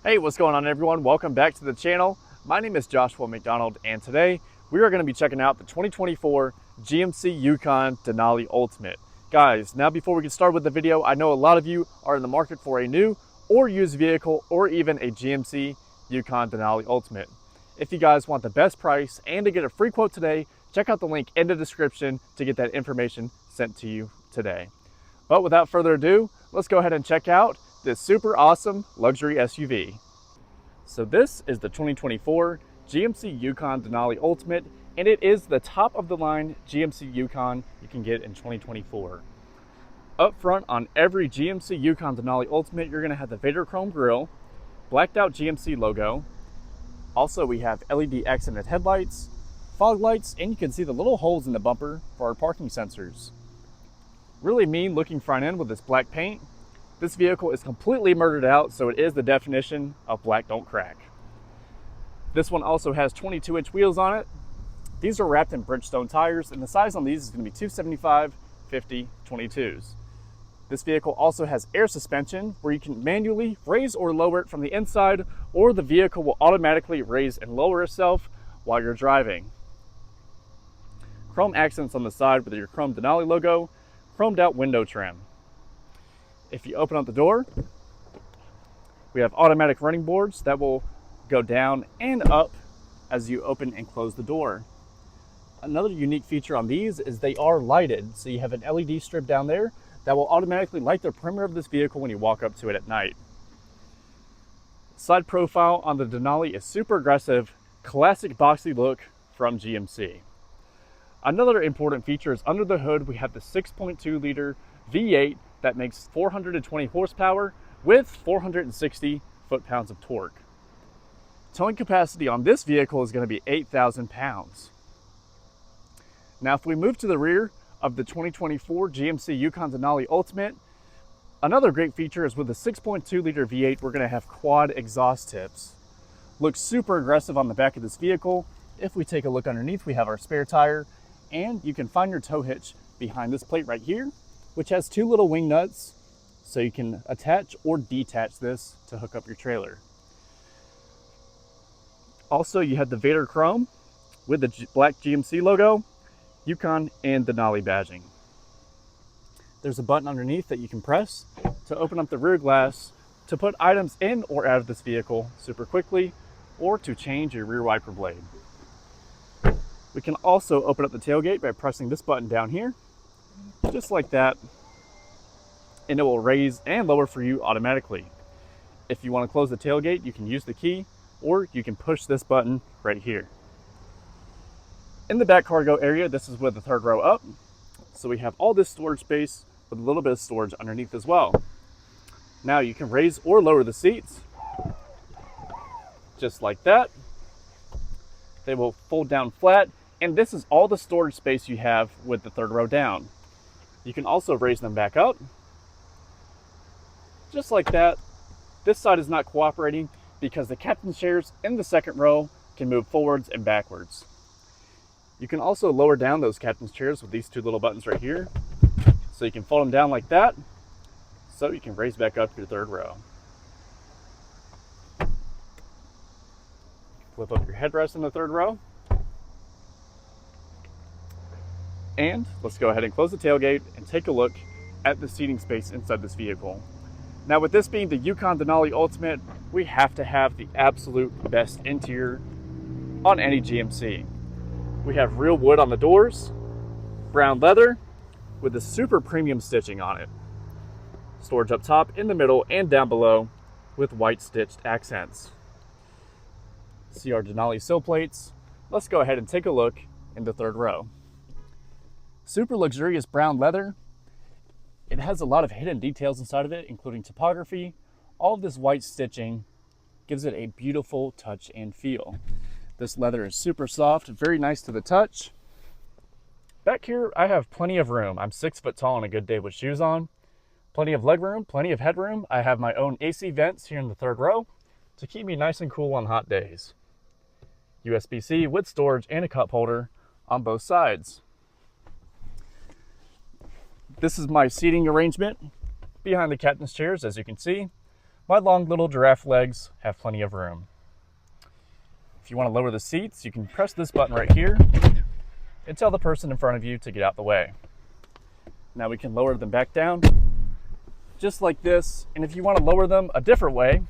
Hey, what's going on everyone? Welcome back to the channel. My name is Joshua McDonald and today we are going to be checking out the 2024 GMC Yukon Denali Ultimate. Guys, now before we get started with the video, I know a lot of you are in the market for a new or used vehicle or even a GMC Yukon Denali Ultimate. If you guys want the best price and to get a free quote today, check out the link in the description to get that information sent to you today. But without further ado, let's go ahead and check out this super awesome luxury SUV. So this is the 2024 GMC Yukon Denali Ultimate, and it is the top of the line GMC Yukon you can get in 2024. Up front on every GMC Yukon Denali Ultimate, you're going to have the Vader Chrome grille, blacked out GMC logo. Also, we have LED accented headlights, fog lights, and you can see the little holes in the bumper for our parking sensors. Really mean looking front end with this black paint. This vehicle is completely murdered out, so it is the definition of black don't crack. This one also has 22-inch wheels on it. These are wrapped in Bridgestone tires, and the size on these is going to be 275, 50, 22s. This vehicle also has air suspension, where you can manually raise or lower it from the inside, or the vehicle will automatically raise and lower itself while you're driving. Chrome accents on the side with your chrome Denali logo, chromed out window trim. If you open up the door, we have automatic running boards that will go down and up as you open and close the door. Another unique feature on these is they are lighted, so you have an LED strip down there that will automatically light the perimeter of this vehicle when you walk up to it at night. Side profile on the Denali is super aggressive, classic boxy look from GMC. Another important feature is under the hood we have the 6.2 liter V8 that makes 420 horsepower with 460 foot-pounds of torque. Towing capacity on this vehicle is going to be 8,000 pounds. Now, if we move to the rear of the 2024 GMC Yukon Denali Ultimate, another great feature is with the 6.2 liter V8, we're going to have quad exhaust tips. Looks super aggressive on the back of this vehicle. If we take a look underneath, we have our spare tire, and you can find your tow hitch behind this plate right here, which has two little wing nuts, so you can attach or detach this to hook up your trailer. Also, you have the Vader Chrome with the black GMC logo, Yukon, and Denali badging. There's a button underneath that you can press to open up the rear glass to put items in or out of this vehicle super quickly, or to change your rear wiper blade. We can also open up the tailgate by pressing this button down here, just like that, and it will raise and lower for you automatically. If you want to close the tailgate, you can use the key, or you can push this button right here. In the back cargo area, this is with the third row up, so we have all this storage space with a little bit of storage underneath as well. Now you can raise or lower the seats, just like that. They will fold down flat, and this is all the storage space you have with the third row down. You can also raise them back up, just like that. This side is not cooperating because the captain's chairs in the second row can move forwards and backwards. You can also lower down those captain's chairs with these two little buttons right here. So you can fold them down like that, so you can raise back up your third row. Flip up your headrest in the third row. And let's go ahead and close the tailgate and take a look at the seating space inside this vehicle. Now, with this being the Yukon Denali Ultimate, we have to have the absolute best interior on any GMC. We have real wood on the doors, brown leather with the super premium stitching on it. Storage up top, in the middle, and down below with white stitched accents. See our Denali sill plates. Let's go ahead and take a look in the third row. Super luxurious brown leather. It has a lot of hidden details inside of it, including topography. All of this white stitching gives it a beautiful touch and feel. This leather is super soft, very nice to the touch. Back here, I have plenty of room. I'm 6 foot tall on a good day with shoes on. Plenty of leg room, plenty of headroom. I have my own AC vents here in the third row to keep me nice and cool on hot days. USB-C with storage and a cup holder on both sides. This is my seating arrangement behind the captain's chairs, as you can see. My long little giraffe legs have plenty of room. If you want to lower the seats, you can press this button right here and tell the person in front of you to get out the way. Now we can lower them back down, just like this. And if you want to lower them a different way,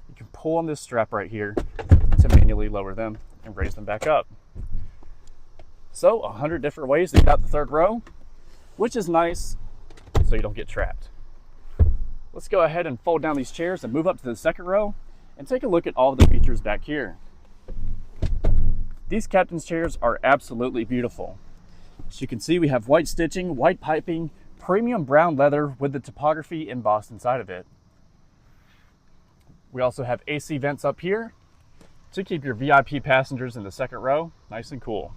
you can pull on this strap right here to manually lower them and raise them back up. So 100 different ways to get out the third row, which is nice so you don't get trapped. Let's go ahead and fold down these chairs and move up to the second row and take a look at all of the features back here. These captain's chairs are absolutely beautiful. As you can see, we have white stitching, white piping, premium brown leather with the topography embossed inside of it. We also have AC vents up here to keep your VIP passengers in the second row nice and cool.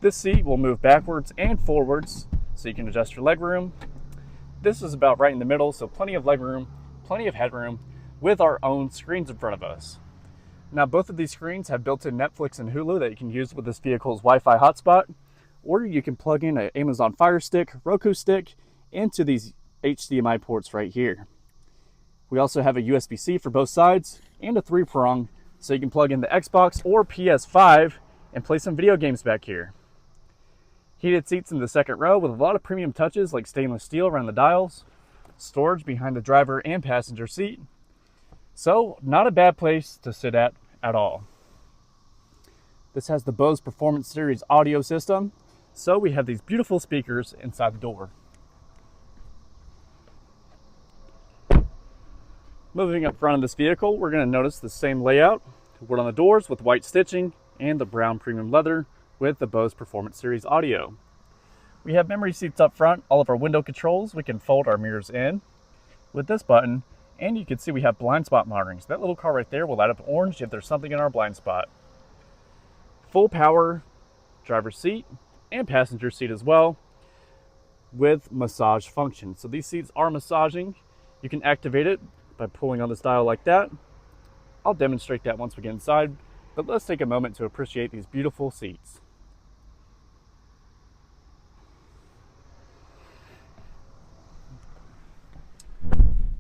This seat will move backwards and forwards so you can adjust your leg room. This is about right in the middle, so plenty of leg room, plenty of headroom with our own screens in front of us. Now both of these screens have built-in Netflix and Hulu that you can use with this vehicle's Wi-Fi hotspot, or you can plug in an Amazon Fire Stick, Roku stick into these HDMI ports right here. We also have a USB-C for both sides and a 3-prong, so you can plug in the Xbox or PS5 and play some video games back here. Heated seats in the second row with a lot of premium touches like stainless steel around the dials, storage behind the driver and passenger seat. So not a bad place to sit at all. This has the Bose Performance Series audio system, so we have these beautiful speakers inside the door. Moving up front of this vehicle, we're going to notice the same layout. Wood on the doors with white stitching and the brown premium leather with the Bose Performance Series audio. We have memory seats up front, all of our window controls. We can fold our mirrors in with this button, and you can see we have blind spot monitoring. So that little car right there will light up orange if there's something in our blind spot. Full power driver's seat and passenger seat as well with massage function. So these seats are massaging. You can activate it by pulling on this dial like that. I'll demonstrate that once we get inside, but let's take a moment to appreciate these beautiful seats.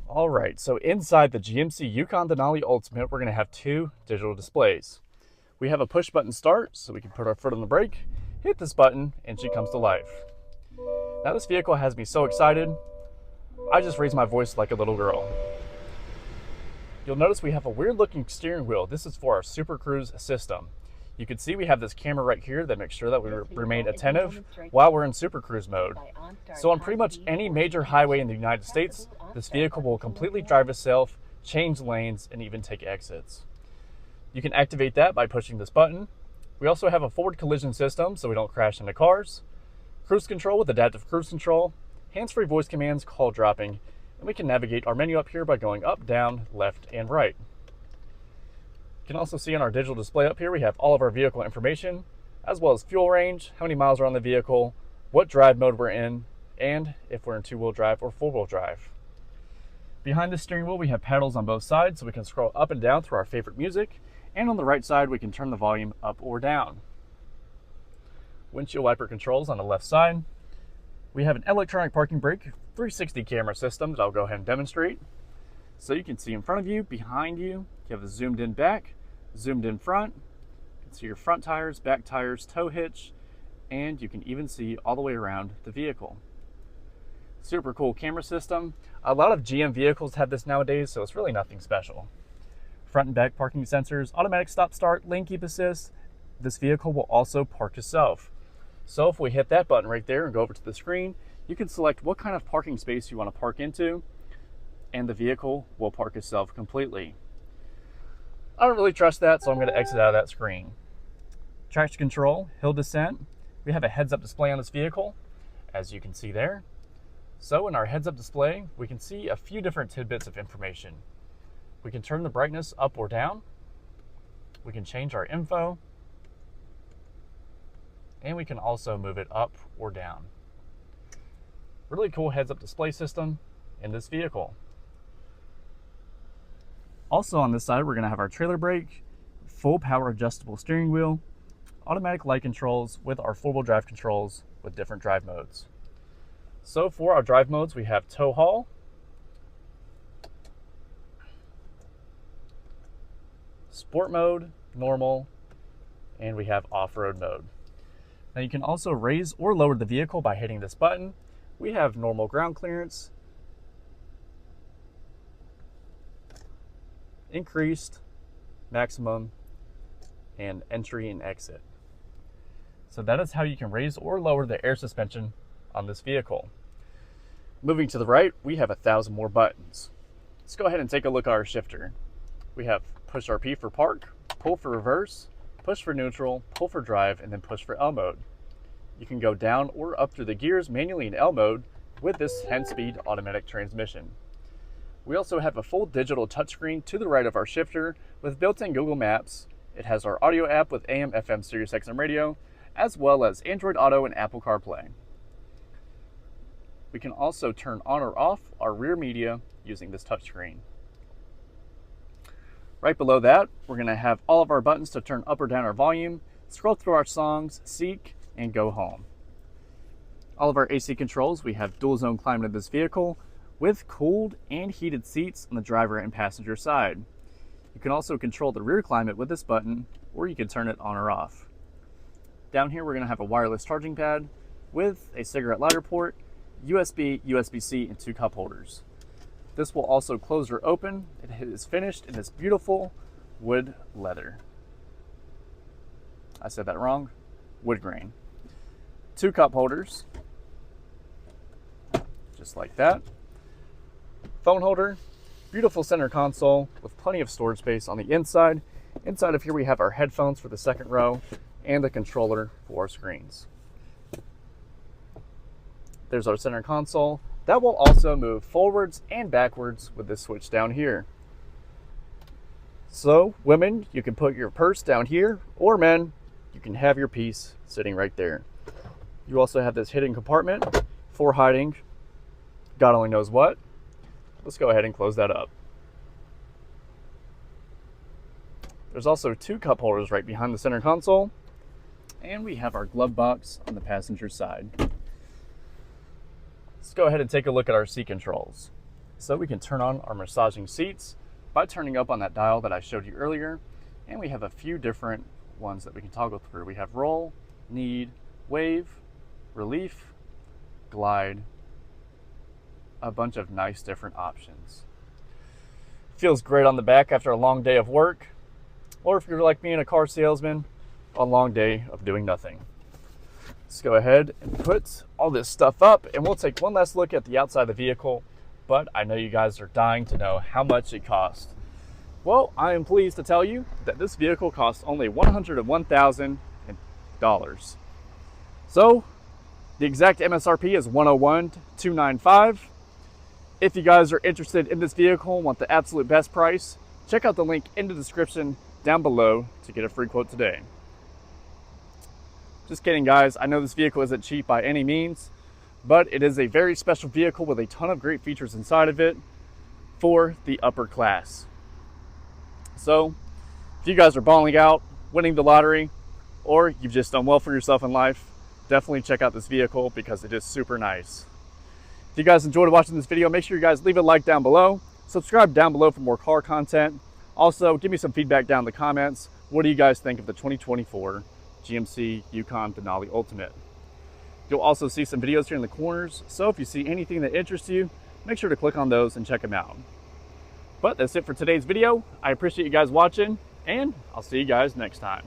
All right, so inside the GMC Yukon Denali Ultimate, we're going to have 2 digital displays. We have a push button start, so we can put our foot on the brake, hit this button, and she comes to life. Now this vehicle has me so excited, I just raised my voice like a little girl. You'll notice we have a weird looking steering wheel. This is for our Super Cruise system. You can see we have this camera right here that makes sure that we remain attentive while we're in Super Cruise mode. So on pretty much any major highway in the United States, this vehicle will completely drive itself, change lanes, and even take exits. You can activate that by pushing this button. We also have a forward collision system so we don't crash into cars, cruise control with adaptive cruise control, hands-free voice commands, call dropping, and we can navigate our menu up here by going up, down, left, and right. You can also see on our digital display up here, we have all of our vehicle information, as well as fuel range, how many miles are on the vehicle, what drive mode we're in, and if we're in 2-wheel drive or 4-wheel drive. Behind the steering wheel, we have pedals on both sides, so we can scroll up and down through our favorite music, and on the right side, we can turn the volume up or down. Windshield wiper controls on the left side. We have an electronic parking brake 360 camera system that I'll go ahead and demonstrate. So you can see in front of you, behind you, you have a zoomed in back, zoomed in front. You can see your front tires, back tires, tow hitch, and you can even see all the way around the vehicle. Super cool camera system. A lot of GM vehicles have this nowadays, so it's really nothing special. Front and back parking sensors, automatic stop start, lane keep assist. This vehicle will also park itself. So if we hit that button right there and go over to the screen, you can select what kind of parking space you want to park into, and the vehicle will park itself completely. I don't really trust that, so I'm going to exit out of that screen. Traction control, hill descent. We have a heads-up display on this vehicle, as you can see there. So in our heads-up display, we can see a few different tidbits of information. We can turn the brightness up or down. We can change our info. And we can also move it up or down. Really cool heads-up display system in this vehicle. Also on this side, we're going to have our trailer brake, full power adjustable steering wheel, automatic light controls with our 4-wheel drive controls with different drive modes. So for our drive modes, we have tow haul, sport mode, normal, and we have off-road mode. Now you can also raise or lower the vehicle by hitting this button. We have normal ground clearance, increased, maximum, and entry and exit. So that is how you can raise or lower the air suspension on this vehicle. Moving to the right, we have 1,000 more buttons. Let's go ahead and take a look at our shifter. We have push RP for park, pull for reverse, push for neutral, pull for drive, and then push for L mode. You can go down or up through the gears manually in L mode with this 10-speed automatic transmission. We also have a full digital touchscreen to the right of our shifter with built-in Google Maps. It has our audio app with AM, FM, Sirius XM radio, as well as Android Auto and Apple CarPlay. We can also turn on or off our rear media using this touchscreen. Right below that, we're going to have all of our buttons to turn up or down our volume, scroll through our songs, seek, and go home. All of our AC controls, we have dual zone climate in this vehicle with cooled and heated seats on the driver and passenger side. You can also control the rear climate with this button, or you can turn it on or off. Down here, we're going to have a wireless charging pad with a cigarette lighter port, USB, USB-C, and 2 cup holders. This will also close or open. It is finished in this beautiful wood leather. I said that wrong. Wood grain. 2 cup holders, just like that. Phone holder, beautiful center console with plenty of storage space on the inside. Inside of here we have our headphones for the second row and the controller for our screens. There's our center console. That will also move forwards and backwards with this switch down here. So women, you can put your purse down here, or men, you can have your piece sitting right there. You also have this hidden compartment for hiding God only knows what. Let's go ahead and close that up. There's also 2 cup holders right behind the center console, and we have our glove box on the passenger side. Let's go ahead and take a look at our seat controls. So we can turn on our massaging seats by turning up on that dial that I showed you earlier, and we have a few different ones that we can toggle through. We have roll, need, wave, relief, glide, a bunch of nice different options. Feels great on the back after a long day of work, or if you're like me and a car salesman, a long day of doing nothing. Let's go ahead and put all this stuff up, and we'll take one last look at the outside of the vehicle, but I know you guys are dying to know how much it costs. Well, I am pleased to tell you that this vehicle costs only $101,000. So the exact MSRP is $101,295. If you guys are interested in this vehicle and want the absolute best price, check out the link in the description down below to get a free quote today. Just kidding, guys. I know this vehicle isn't cheap by any means, but it is a very special vehicle with a ton of great features inside of it for the upper class. So if you guys are balling out, winning the lottery, or you've just done well for yourself in life, definitely check out this vehicle because it is super nice. If you guys enjoyed watching this video, make sure you guys leave a like down below, subscribe down below for more car content. Also, give me some feedback down in the comments. What do you guys think of the 2024 GMC Yukon Denali Ultimate? You'll also see some videos here in the corners, so if you see anything that interests you, make sure to click on those and check them out. But that's it for today's video. I appreciate you guys watching, and I'll see you guys next time.